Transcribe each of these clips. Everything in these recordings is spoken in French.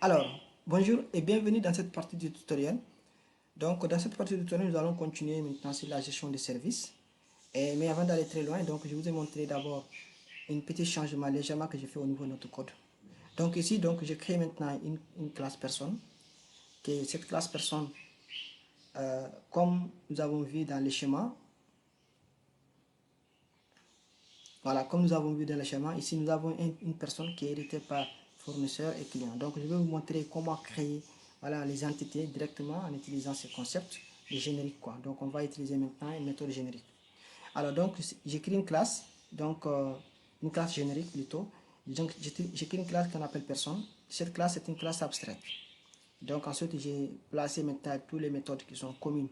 Alors, bonjour et bienvenue dans cette partie du tutoriel. Donc, dans cette partie du tutoriel, nous allons continuer maintenant sur la gestion des services. Mais avant d'aller très loin, donc, je vous ai montré d'abord un petit changement légèrement que j'ai fait au niveau de notre code. Donc ici, donc, je crée maintenant une classe personne. Cette classe personne, comme nous avons vu dans le schéma, voilà, comme nous avons vu dans le schéma, ici nous avons une personne qui est héritée par fournisseur et client. Donc je vais vous montrer comment créer voilà, les entités directement en utilisant ces concepts de générique quoi. Donc on va utiliser maintenant une méthode générique. Alors donc j'écris une classe, donc une classe générique plutôt. Donc j'écris une classe qu'on appelle personne. Cette classe est une classe abstraite. Donc ensuite j'ai placé maintenant toutes les méthodes qui sont communes,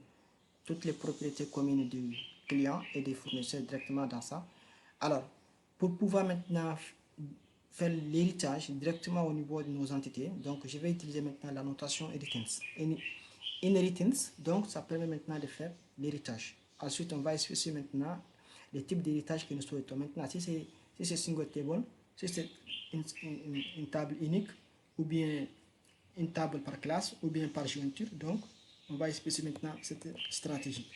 toutes les propriétés communes du client et des fournisseurs directement dans ça. Alors, pour pouvoir maintenant faire l'héritage directement au niveau de nos entités, donc je vais utiliser maintenant la notation inheritance. Inheritance, donc ça permet maintenant de faire l'héritage. Ensuite, on va spécifier maintenant les types d'héritage que nous souhaitons. Maintenant, si c'est single table, si c'est une table unique, ou bien une table par classe, ou bien par jointure, donc on va spécifier maintenant cette stratégie.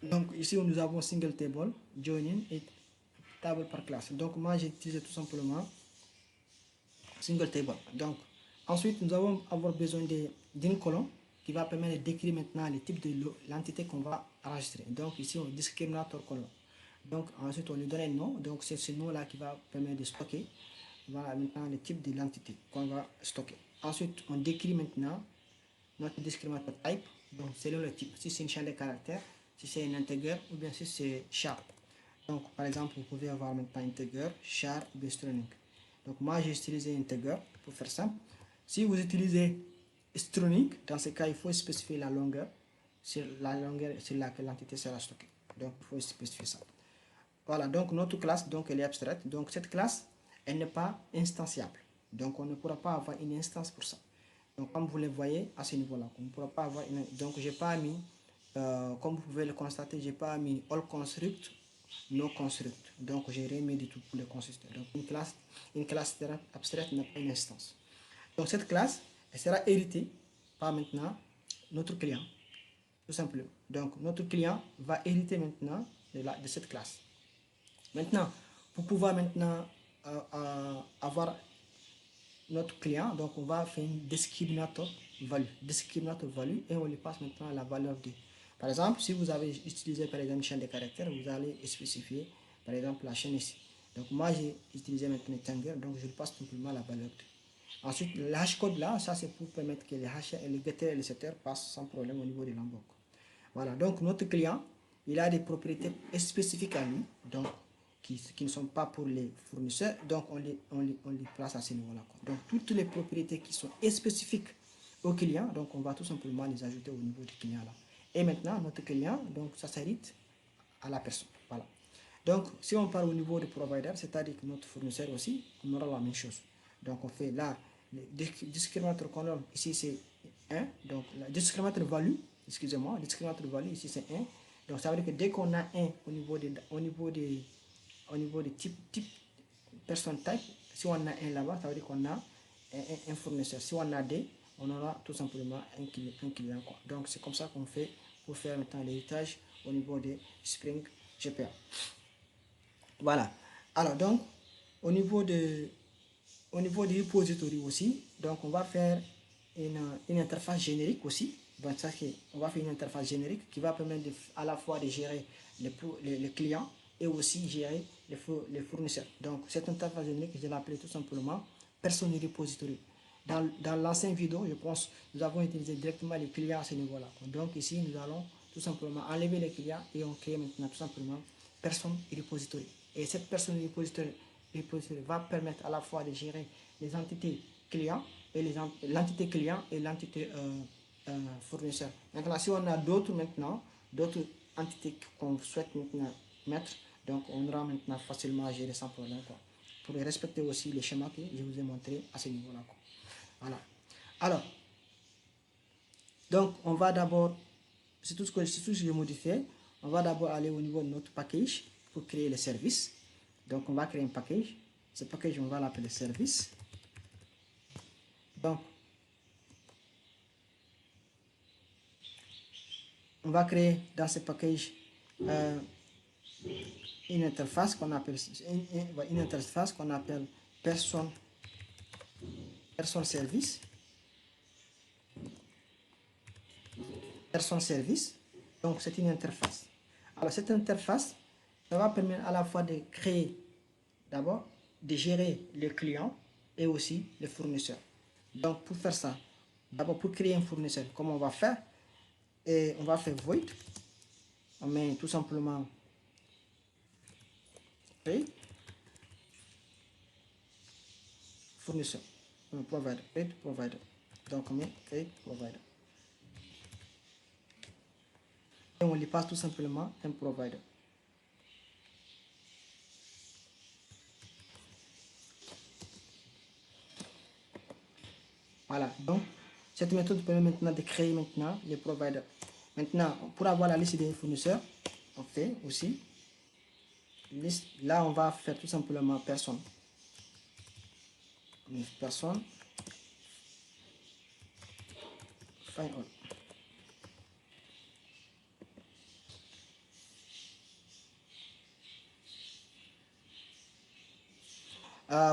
Donc ici nous avons single table, joining et table par classe. Donc moi j'ai utilisé tout simplement single table. Donc ensuite nous allons avoir besoin d'une colonne qui va permettre de décrire maintenant les types de l'entité qu'on va enregistrer. Donc ici on discriminateur colonne. Donc ensuite on lui donne un nom. Donc c'est ce nom là qui va permettre de stocker. Voilà maintenant le type de l'entité qu'on va stocker. Ensuite on décrit maintenant notre discriminateur type. Donc selon le type, si c'est une chaîne de caractères, si c'est un integer ou bien si c'est char. Donc par exemple vous pouvez avoir maintenant integer, char ou bien string. Donc moi j'ai utilisé integer pour faire simple. Si vous utilisez string, dans ce cas il faut spécifier la longueur sur laquelle l'entité sera stockée. Donc il faut spécifier ça. Voilà, donc notre classe donc elle est abstraite. Donc cette classe elle n'est pas instanciable. Donc on ne pourra pas avoir une instance pour ça. Donc comme vous le voyez à ce niveau là, on ne pourra pas avoir une... Donc j'ai pas mis, comme vous pouvez le constater, j'ai pas mis all construct, no construct. Donc j'ai remis du tout pour le constructeur. Donc une classe abstraite n'a pas une instance. Donc cette classe elle sera héritée par maintenant notre client, tout simplement. Donc notre client va hériter maintenant de cette classe. Maintenant, pour pouvoir maintenant avoir notre client, donc on va faire une discriminator value et on lui passe maintenant la valeur de. Par exemple, si vous avez utilisé par exemple une chaîne de caractères, vous allez spécifier par exemple la chaîne ici. Donc moi j'ai utilisé maintenant Tanger, donc je lui passe simplement la valeur de. Ensuite, le hash code là, ça c'est pour permettre que les hash et les getter et les setter passent sans problème au niveau de l'embok. Voilà, donc notre client, il a des propriétés spécifiques à lui, donc qui ne sont pas pour les fournisseurs, donc on les place à ce niveau-là. Donc toutes les propriétés qui sont spécifiques au client, donc on va tout simplement les ajouter au niveau du client là. Et maintenant, notre client, donc ça s'arrête à la personne. Voilà. Donc si on parle au niveau du provider, c'est-à-dire que notre fournisseur aussi, on aura la même chose. Donc on fait là, le discriminateur colonne, ici c'est 1, donc la discriminateur value, excusez-moi, discriminateur value, ici c'est 1. Donc ça veut dire que dès qu'on a 1 au niveau des type person type, si on a un là-bas, ça veut dire qu'on a un fournisseur. Si on a deux, on aura tout simplement un client. Quoi. Donc c'est comme ça qu'on fait pour faire maintenant l'héritage au niveau des Spring GPA. Voilà. Alors donc, au niveau du repository aussi, donc on va faire une interface générique aussi. Donc ça, on va faire une interface générique qui va permettre à la fois de gérer les clients et aussi gérer les fournisseurs. Donc cette interface générique, je l'ai appelée tout simplement Person Repository. Dans l'ancienne vidéo, je pense, nous avons utilisé directement les clients à ce niveau-là. Donc ici, nous allons tout simplement enlever les clients et on crée maintenant tout simplement Person Repository. Et cette personne repository va permettre à la fois de gérer les entités clients et l'entité client et l'entité fournisseur. Maintenant, si on a d'autres entités qu'on souhaite maintenant mettre, donc on aura maintenant facilement à gérer sans problème. Quoi. Pour respecter aussi les schémas que je vous ai montrés à ce niveau-là. Voilà. Alors, donc on va d'abord, c'est tout ce que j'ai modifié. On va d'abord aller au niveau de notre package pour créer le service. Donc on va créer un package. Ce package, on va l'appeler service. Donc, on va créer dans ce package une interface qu'on appelle personne service. Donc c'est une interface. Alors cette interface, ça va permettre à la fois de créer, d'abord de gérer les clients et aussi les fournisseurs. Donc pour faire ça, d'abord pour créer un fournisseur, comment on va faire? Et on va faire void. On met tout simplement create fournisseur, provider, create provider. Donc on met create provider. Et on lui passe tout simplement un provider. Voilà, donc cette méthode permet maintenant de créer maintenant les providers. Maintenant, pour avoir la liste des fournisseurs, on fait aussi liste. Là, on va faire tout simplement personne. Personne. Find all.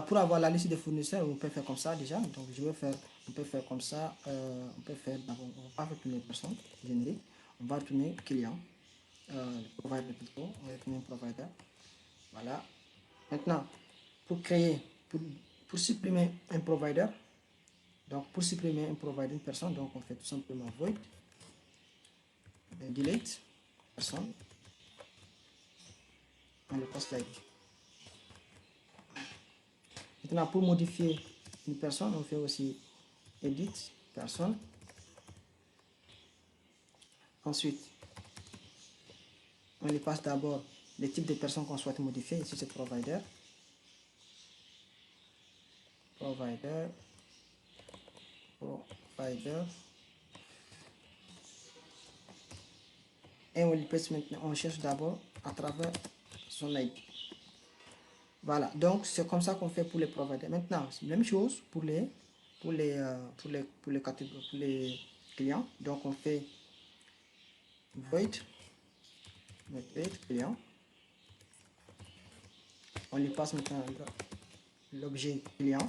Pour avoir la liste des fournisseurs, on peut faire comme ça déjà. Donc, on peut faire comme ça. On peut faire, on va retourner personne générique. On va retourner client. Provider plutôt. On va retourner provider. Voilà. Maintenant, pour créer, pour supprimer un provider, donc pour supprimer un provider, une personne, donc on fait tout simplement void, delete, personne, on le passe like. Maintenant, pour modifier une personne, on fait aussi edit, personne. Ensuite, on lui passe d'abord les types de personnes qu'on souhaite modifier. Ici, c'est provider. Provider. Et on lui passe maintenant, on cherche d'abord à travers son ID. Voilà, donc c'est comme ça qu'on fait pour les providers. Maintenant, c'est la même chose pour les clients. Donc on fait void client. On lui passe maintenant l'objet client.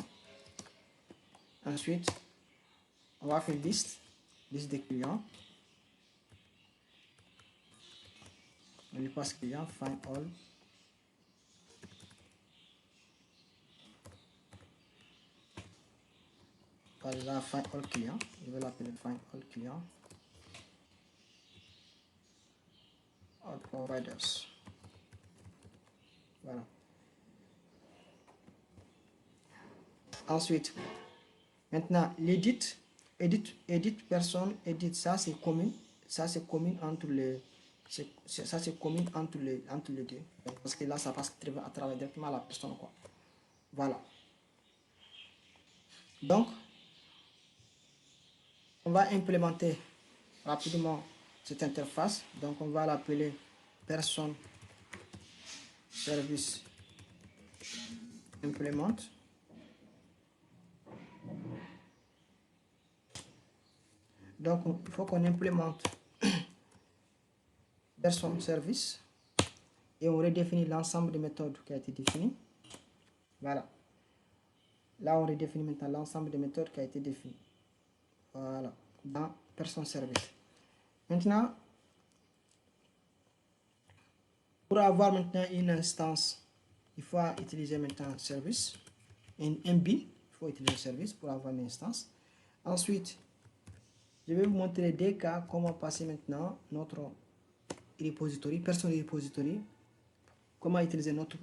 Ensuite, on va faire liste des clients. On lui passe client, find all. Voilà, find all client. Je vais l'appeler find all client. All providers. Voilà. Ensuite, maintenant, edit personne, edit, ça c'est commune. Ça c'est commune entre les. Ça c'est commune entre les deux. Parce que là, ça passe à travers directement la personne, quoi. Voilà. Donc, on va implémenter rapidement cette interface. Donc, on va l'appeler personne service implement. Donc, il faut qu'on implémente personne service et on redéfinit l'ensemble des méthodes qui a été défini. Voilà. Là, on redéfinit maintenant l'ensemble des méthodes qui a été défini. Voilà. Dans personne service. Maintenant, pour avoir maintenant une instance, il faut utiliser maintenant service. Un bin, il faut utiliser service pour avoir une instance. Ensuite, je vais vous montrer des cas comment passer maintenant notre repository, personne repository, comment utiliser notre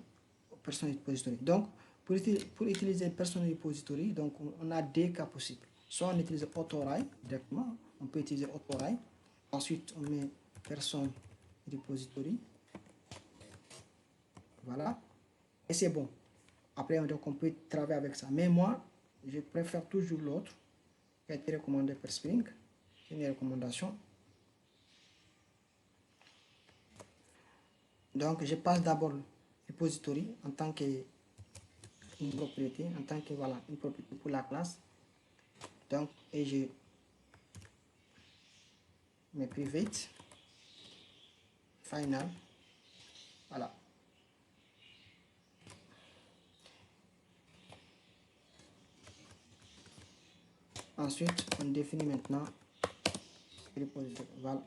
personne repository. Donc, pour utiliser personne repository, donc on a deux cas possibles. Soit on utilise authorize directement, on peut utiliser authorize. Ensuite, on met personne repository. Voilà. Et c'est bon. Après, donc, on peut travailler avec ça. Mais moi, je préfère toujours l'autre qui a été recommandé par Spring. C'est une recommandation. Donc, je passe d'abord le repository en tant qu'une propriété, en tant que voilà, une propriété pour la classe. Donc, et je mets private, final, voilà. Ensuite, on définit maintenant repository, voilà.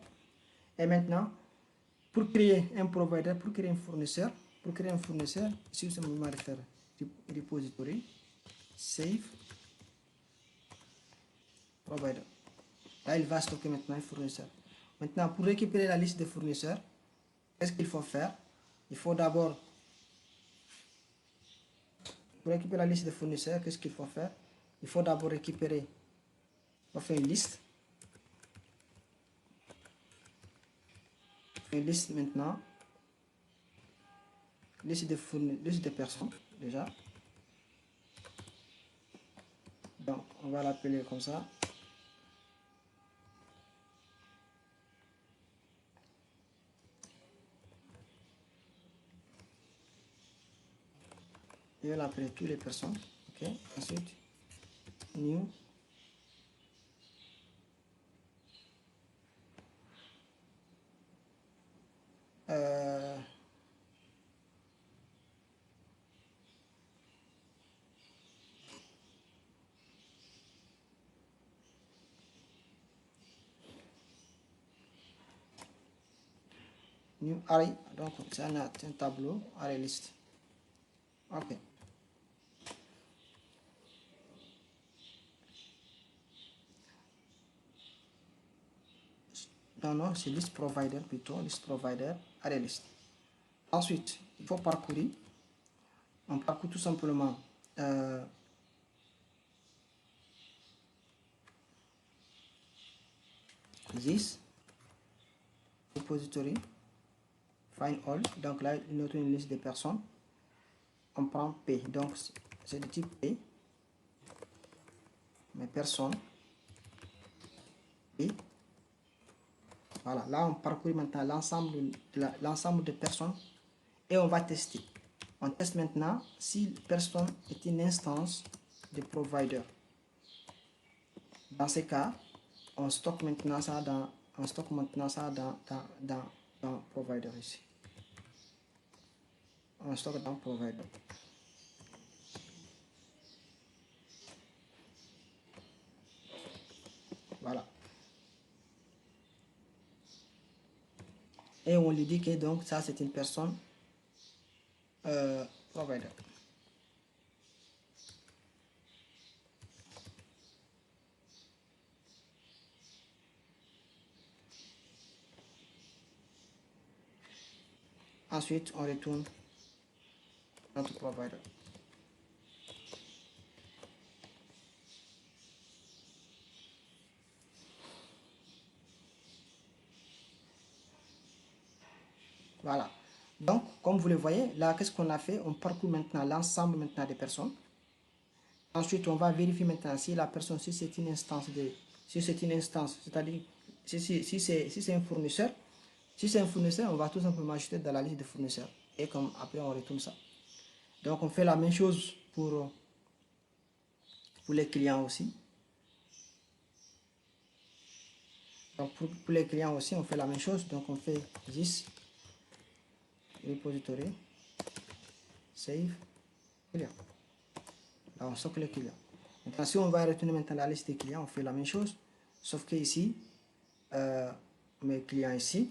Et maintenant, pour créer un provider, pour créer un fournisseur, ici vous simplement faire repository, save, provider. Là, il va stocker maintenant un fournisseur. Maintenant, pour récupérer la liste des fournisseurs, qu'est-ce qu'il faut faire? Il faut d'abord, pour récupérer la liste des fournisseurs, qu'est-ce qu'il faut faire? Il faut d'abord récupérer, on fait une liste. Une liste maintenant, liste de personnes déjà. Donc, on va l'appeler comme ça. Je vais l'appeler toutes les personnes. Ok. Ensuite, new. New array, donc c'est un tableau array list. Ok. Non, c'est list provider plutôt, list provider array list. Ensuite, il faut parcourir. On parcourt tout simplement this repository find all. Donc là, il note une liste de personnes. On prend P, donc c'est de type P, mais personne P. Voilà, là on parcourt maintenant l'ensemble de personnes et on va tester. On teste maintenant si personne est une instance de provider. Dans ce cas, on stocke maintenant ça dans provider ici. On stocke dans provider. Voilà. Et on lui dit que donc ça c'est une personne provider. Ensuite, on retourne notre provider. Voilà. Donc, comme vous le voyez, là, qu'est-ce qu'on a fait? On parcourt maintenant l'ensemble maintenant des personnes. Ensuite, on va vérifier maintenant si la personne, si c'est une instance, c'est-à-dire si c'est un fournisseur. Si c'est un fournisseur, on va tout simplement ajouter dans la liste de fournisseurs. Et comme après, on retourne ça. Donc, on fait la même chose pour les clients aussi. Donc, pour les clients aussi, on fait la même chose. Donc, on fait this repository, save, client. Là, on stocke les clients. Maintenant, si on va retourner maintenant la liste des clients, on fait la même chose. Sauf que ici, mes clients ici.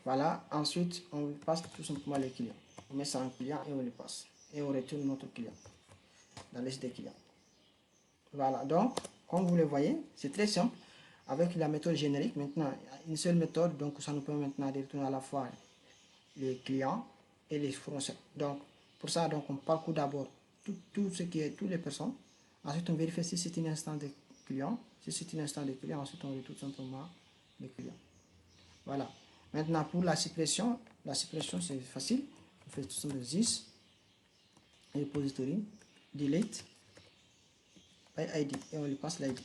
Voilà, ensuite, on passe tout simplement les clients. On met ça en client et on le passe. Et on retourne notre client dans la liste des clients. Voilà, donc, comme vous le voyez, c'est très simple. Avec la méthode générique, maintenant, une seule méthode, donc ça nous permet maintenant de retourner à la fois les clients et les fournisseurs. Donc, pour ça, donc, on parcourt d'abord tout ce qui est, toutes les personnes. Ensuite, on vérifie si c'est une instance de client. Si c'est une instance de client, ensuite, on retourne tout simplement les clients. Voilà. Maintenant, pour la suppression c'est facile. On fait tout simplement this, repository, delete. ID et on lui passe l'ID.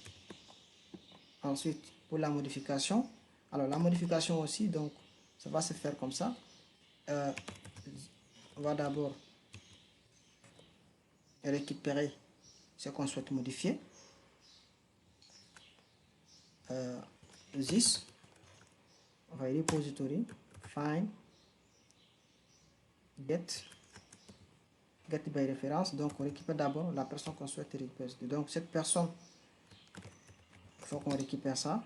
Ensuite, pour la modification, alors la modification aussi, donc ça va se faire comme ça. On va d'abord récupérer ce qu'on souhaite modifier. This, on va repository, find, get by référence. Donc on récupère d'abord la personne qu'on souhaite récupérer. Donc cette personne, il faut qu'on récupère ça,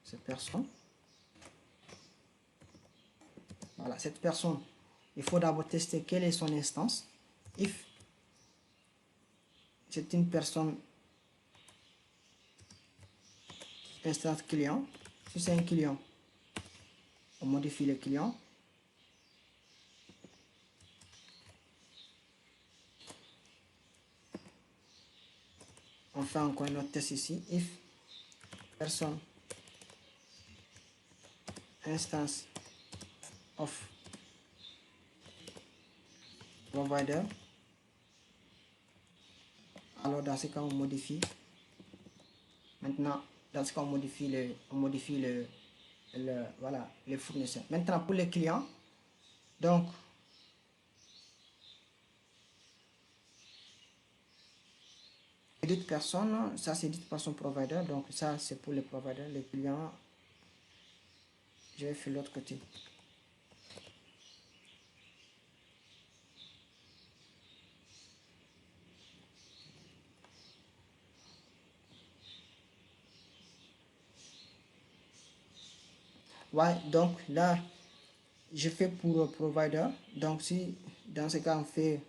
cette personne. Voilà, cette personne, il faut d'abord tester quelle est son instance. If c'est une personne instance client, si c'est un client, on modifie le client. On fait encore un autre test ici. If personne instance of provider, alors dans ce cas on modifie. Maintenant dans ce cas on modifie voilà, les fournisseurs. Maintenant pour les clients, donc edit personne, ça c'est edit personne provider, donc ça c'est pour les providers. Les clients, je vais faire l'autre côté. Ouais, donc là je fais pour provider. Donc si dans ce cas on fait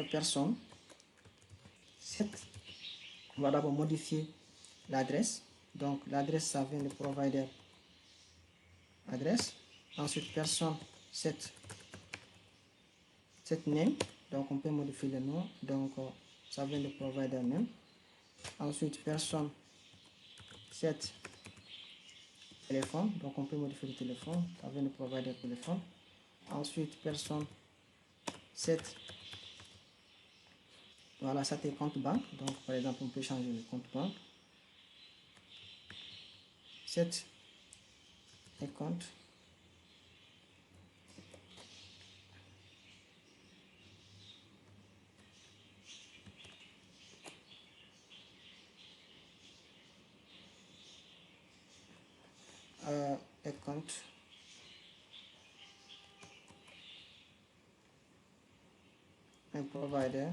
personne 7, on va d'abord modifier l'adresse. Donc l'adresse ça vient de provider adresse. Ensuite personne 7 name, donc on peut modifier le nom, donc ça vient de provider name. Ensuite personne 7 téléphone, donc on peut modifier le téléphone, ça vient de provider téléphone. Ensuite personne 7, voilà, ça c'est compte banque, donc par exemple on peut changer le compte banque. 7 et compte. Et compte. Un provider.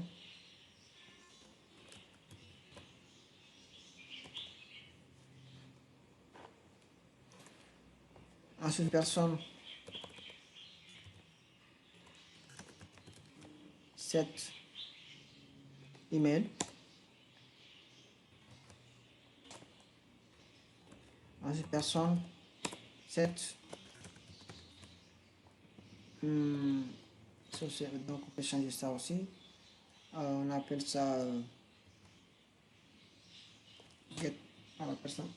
Ensuite personne 7 email. Ensuite personne 7 donc on peut changer ça aussi. On appelle ça get à la personne.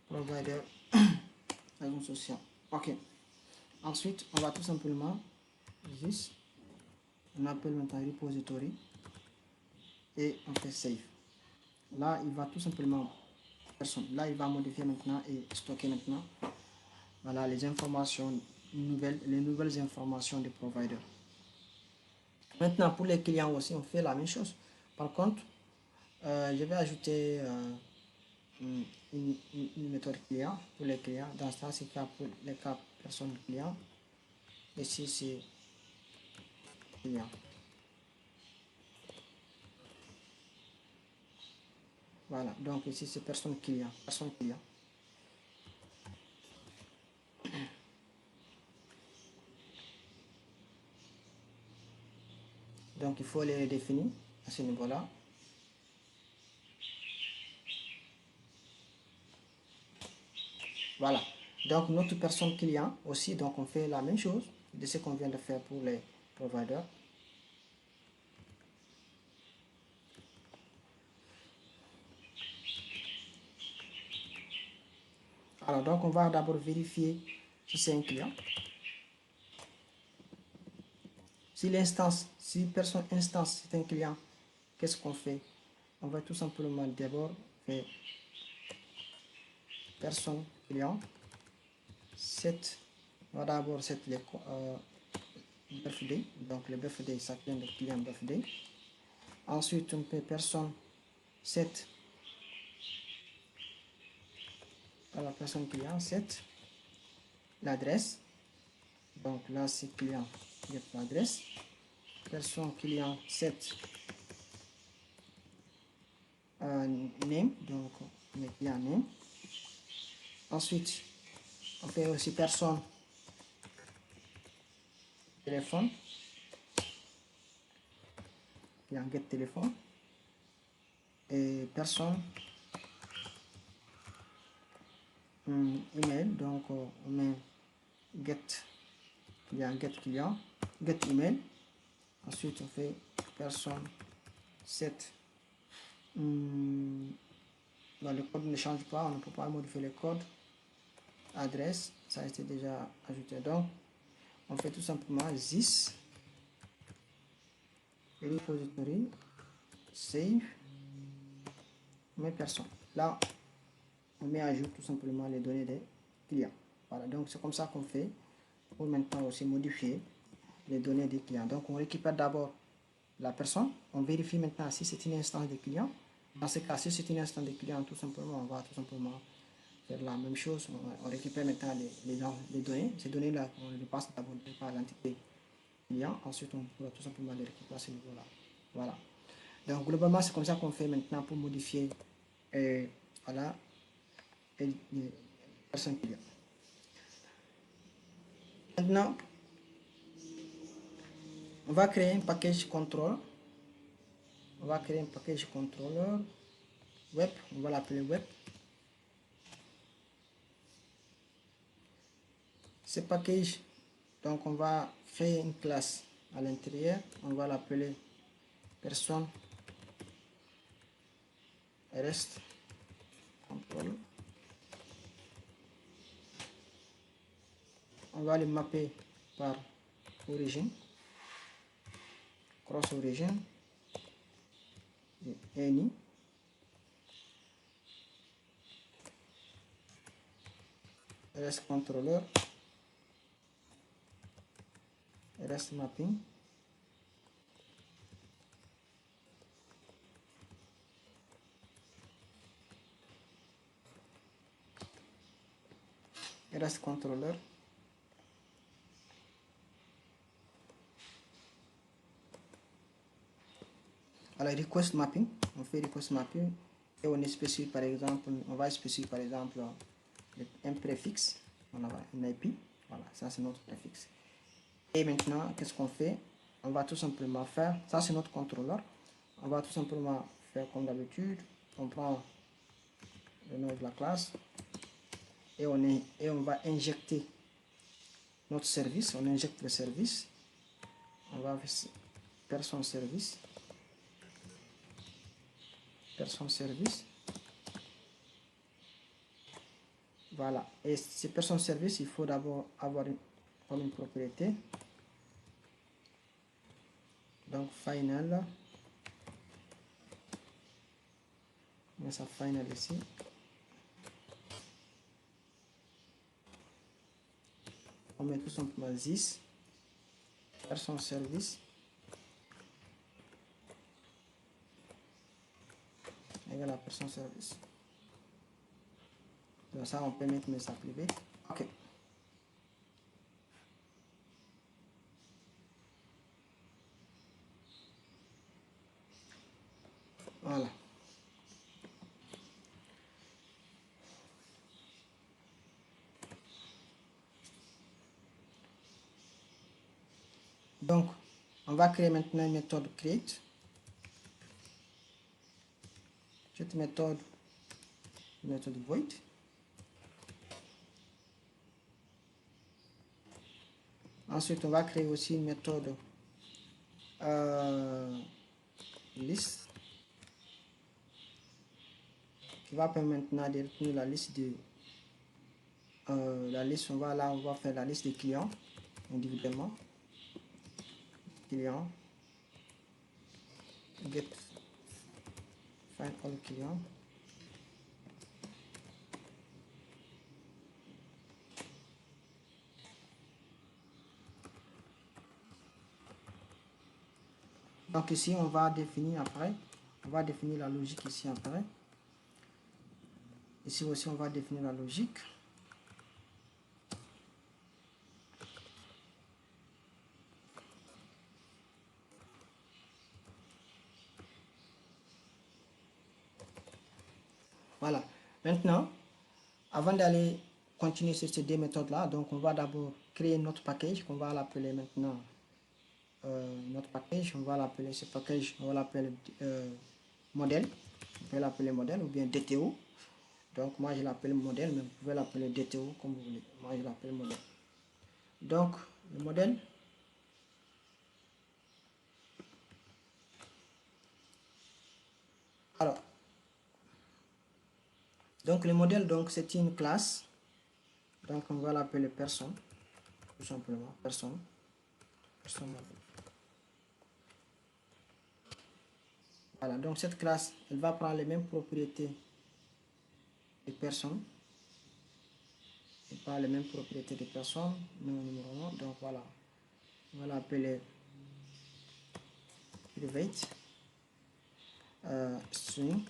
Provider raison sociale. Ok. Ensuite, on va tout simplement this. On appelle maintenant repository et on fait save. Là, il va tout simplement personne. Là, il va modifier maintenant et stocker maintenant. Voilà les informations nouvelles, les nouvelles informations du provider. Maintenant, pour les clients aussi, on fait la même chose. Par contre, je vais ajouter une méthode client pour les clients. Dans ce cas, c'est pour les cas personne client. Ici, c'est client. Voilà, donc ici, c'est personne client. Personne client. Donc, il faut les définir à ce niveau-là. Voilà. Donc, notre personne client aussi, donc on fait la même chose de ce qu'on vient de faire pour les providers. Alors, donc, on va d'abord vérifier si c'est un client. Si l'instance, si personne instance, c'est un client, qu'est-ce qu'on fait? On va tout simplement d'abord faire personne client set. On va d'abord set les birthday. Donc, le birthday, ça vient de client birthday. Ensuite, on peut personne set. Alors, personne client set l'adresse. Donc là, c'est client get l'adresse. Personne client set name. Donc, on met client name. Ensuite, on fait aussi personne téléphone. Client get téléphone. Et personne email. Donc, on met get client, get email. Ensuite, on fait personne set. Le code ne change pas, on ne peut pas modifier le code. Adresse, ça a été déjà ajouté. Donc, on fait tout simplement this repository save mes personnes. Là, on met à jour tout simplement les données des clients. Voilà, donc c'est comme ça qu'on fait pour maintenant aussi modifier les données des clients. Donc, on récupère d'abord la personne, on vérifie maintenant si c'est une instance de client. Dans ce cas, si c'est une instance de client, tout simplement, on va tout simplement faire la même chose. On récupère maintenant les données. Ces données-là, on les passe d'abord par l'entité client. Ensuite, on pourra tout simplement les récupérer à ce niveau-là. Voilà. Donc, globalement, c'est comme ça qu'on fait maintenant pour modifier voilà, les personnes clients. Maintenant, on va créer un package control. On va créer un package controller web. On va l'appeler web. Ce package, donc on va créer une classe à l'intérieur. On va l'appeler personne rest control. On va le mapper par origine, cross origin, any. Rest controller, rest mapping, rest controller, alors request mapping, on fait request mapping et on spécifie par exemple, on va spécifier par exemple un préfixe, on a un IP, voilà, ça c'est notre préfixe. Et maintenant, qu'est-ce qu'on fait? On va tout simplement faire, ça c'est notre contrôleur, on va tout simplement faire comme d'habitude, on prend le nom de la classe et on va injecter notre service, on injecte le service, on va faire personne service, voilà, et ces personnes service, il faut d'abord avoir comme une propriété, donc final, on met ça final ici, on met tout simplement this personne service égale à personne service. Donc ça, on peut mettre message privé. Ok. Voilà. Donc, on va créer maintenant une méthode create. Cette méthode, void. Ensuite, on va créer aussi une méthode list qui va permettre maintenant de retenir la liste la liste, on va faire la liste des clients individuellement. Client, get find all clients. Donc ici, on va définir après, on va définir la logique ici après. Ici aussi, on va définir la logique. Voilà. Maintenant, avant d'aller continuer sur ces deux méthodes-là, donc on va d'abord créer notre package qu'on va l'appeler maintenant notre package. On va l'appeler ce package, on va l'appeler modèle. On peut l'appeler modèle ou bien DTO. Donc moi je l'appelle modèle, mais vous pouvez l'appeler DTO comme vous voulez. Moi je l'appelle modèle. Donc le modèle. Alors, donc le modèle, donc c'est une classe. Donc on va l'appeler personne, tout simplement, personne. Voilà, donc cette classe, elle va prendre les mêmes propriétés des personnes. Elle prend les mêmes propriétés des personnes, numéro 1. Donc voilà, on va l'appeler private, string.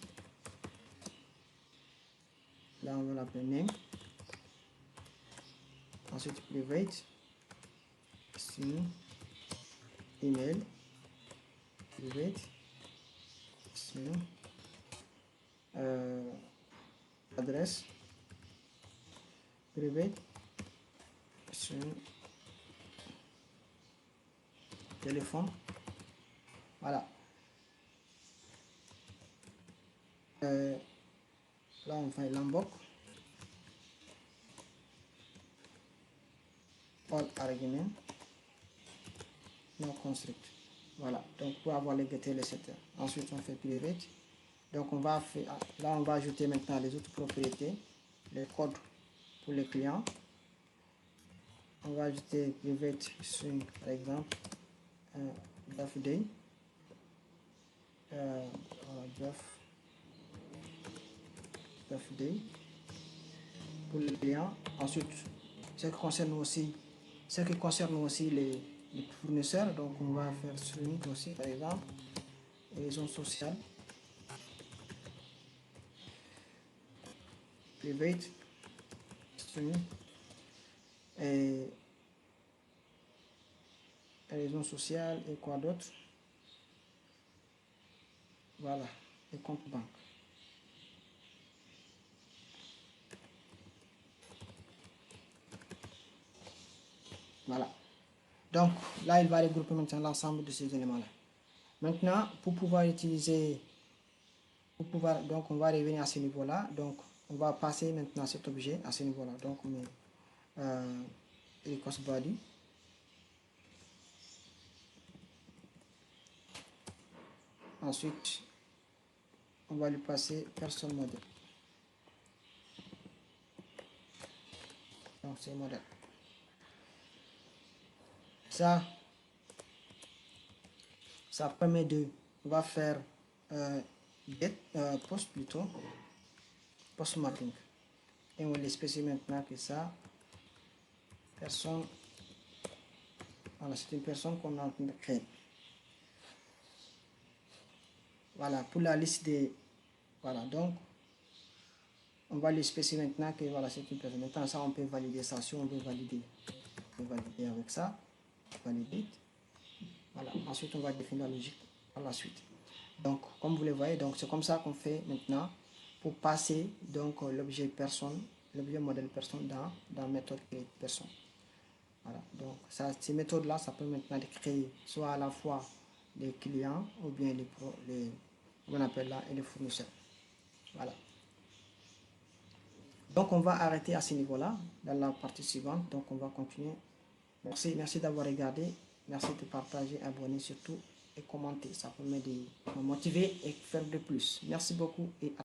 Là on va l'appeler name. Ensuite private, string, email, private, string, adresse, private, string, téléphone. Voilà. Là on fait l'emboc. All argument, no construct. Voilà, donc pour avoir les getter les setters. Ensuite on fait private. Donc on va faire, là on va ajouter maintenant les autres propriétés, les codes pour les clients. On va ajouter private string par exemple, birthday, birthday pour les clients. Ensuite, ce qui concerne aussi les fournisseurs, donc on va faire string aussi par exemple, raison sociale, private string et raison sociale et quoi d'autre, voilà, et compte banque. Voilà, donc là il va regrouper maintenant l'ensemble de ces éléments là. Maintenant pour pouvoir utiliser, donc on va revenir à ce niveau là, donc on va passer maintenant cet objet à ce niveau là, donc on met request body. Ensuite, on va lui passer personne modèle. Donc, c'est modèle. Ça permet de, on va faire get post plutôt, post mapping. Et on va spécifier maintenant que ça, personne, voilà, c'est une personne qu'on a en train de créer. Voilà, pour la liste des, voilà, donc on va lui spécifier maintenant que voilà, c'est une personne. Maintenant, ça, on peut valider ça. Si on veut valider, on peut valider avec ça. Valider. Voilà. Ensuite, on va définir la logique par la suite. Donc, comme vous le voyez, donc c'est comme ça qu'on fait maintenant pour passer donc l'objet personne, l'objet modèle personne dans méthode create personne. Voilà. Donc, ça, ces méthodes-là, ça peut maintenant de créer soit à la fois les clients ou bien les on appelle là, et les fournisseurs. Voilà. Donc on va arrêter à ce niveau-là, dans la partie suivante, donc on va continuer. Merci d'avoir regardé, merci de partager, abonner surtout et commenter, ça permet de me motiver et faire de plus. Merci beaucoup et à